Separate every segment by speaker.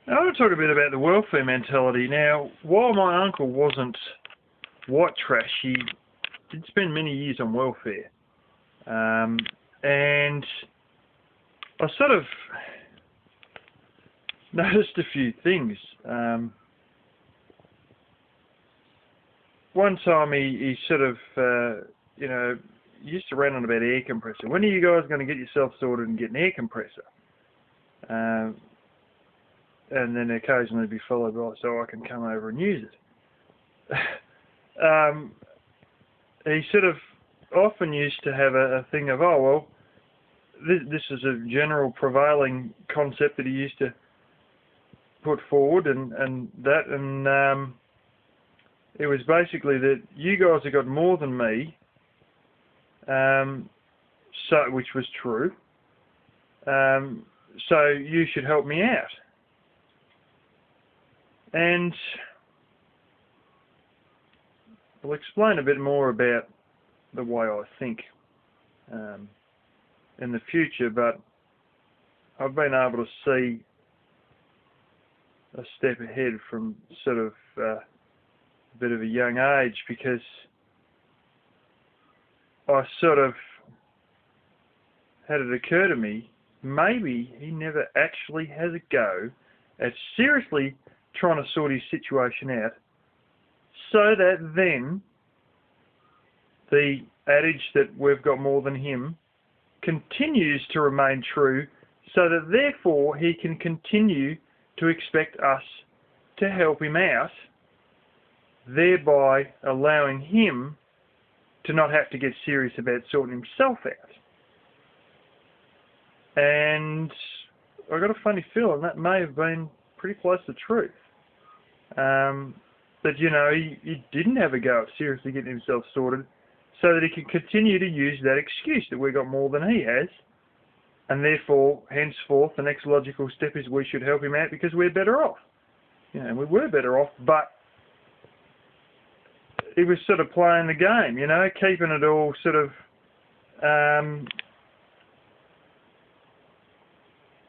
Speaker 1: I want to talk a bit about the welfare mentality. Now, while my uncle wasn't white trash, he did spend many years on welfare. And I sort of noticed a few things. One time he sort of, used to rant on about air compressor. When are you guys going to get yourself sorted and get an air compressor? And then occasionally be followed by, so I can come over and use it. He sort of often used to have a thing of, oh, well, this is a general prevailing concept that he used to put forward, and it was basically that you guys have got more than me, which was true, so you should help me out. And I'll explain a bit more about the way I think in the future, but I've been able to see a step ahead from sort of a bit of a young age, because I sort of had it occur to me, maybe he never actually has a go at seriously trying to sort his situation out, so that then the adage that we've got more than him continues to remain true, so that therefore he can continue to expect us to help him out, thereby allowing him to not have to get serious about sorting himself out. And I got a funny feeling that may have been pretty close to truth. That, he didn't have a go at seriously getting himself sorted, so that he could continue to use that excuse that we got more than he has, and therefore, henceforth, the next logical step is we should help him out because we're better off. We were better off, but he was sort of playing the game, keeping it all sort of,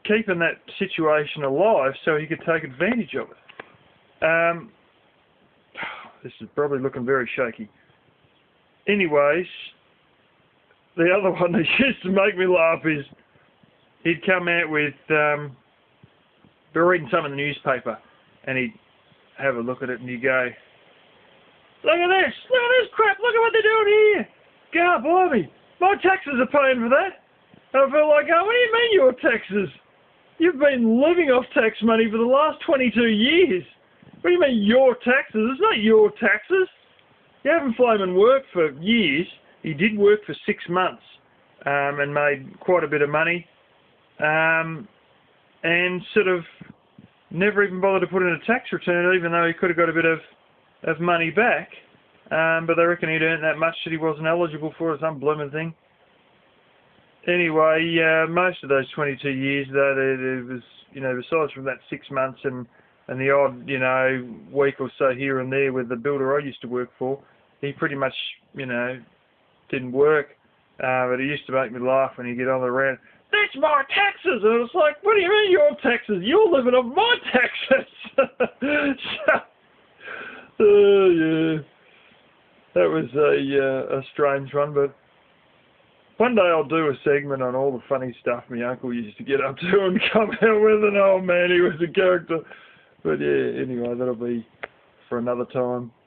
Speaker 1: keeping that situation alive so he could take advantage of it. This is probably looking very shaky. Anyways, the other one that used to make me laugh is he'd come out with, be reading some in the newspaper, and he'd have a look at it and he'd go, look at this crap, look at what they're doing here. God, blimey, my taxes are paying for that. And I felt like, oh, what do you mean your taxes? You've been living off tax money for the last 22 years. What do you mean your taxes? It's not your taxes. You haven't flaming worked for years. He did work for 6 months and made quite a bit of money, and sort of never even bothered to put in a tax return, even though he could have got a bit of money back. But they reckon he'd earned that much that he wasn't eligible for, some blooming thing. Anyway, most of those 22 years, though, there was, besides from that 6 months and the odd, week or so here and there with the builder I used to work for, he pretty much, didn't work. But it used to make me laugh when he'd get on the round, that's my taxes! And it's like, what do you mean your taxes? You're living off my taxes! Yeah. That was a strange one, but one day I'll do a segment on all the funny stuff my uncle used to get up to and come out with, and oh man, he was a character. But yeah, anyway, that'll be for another time.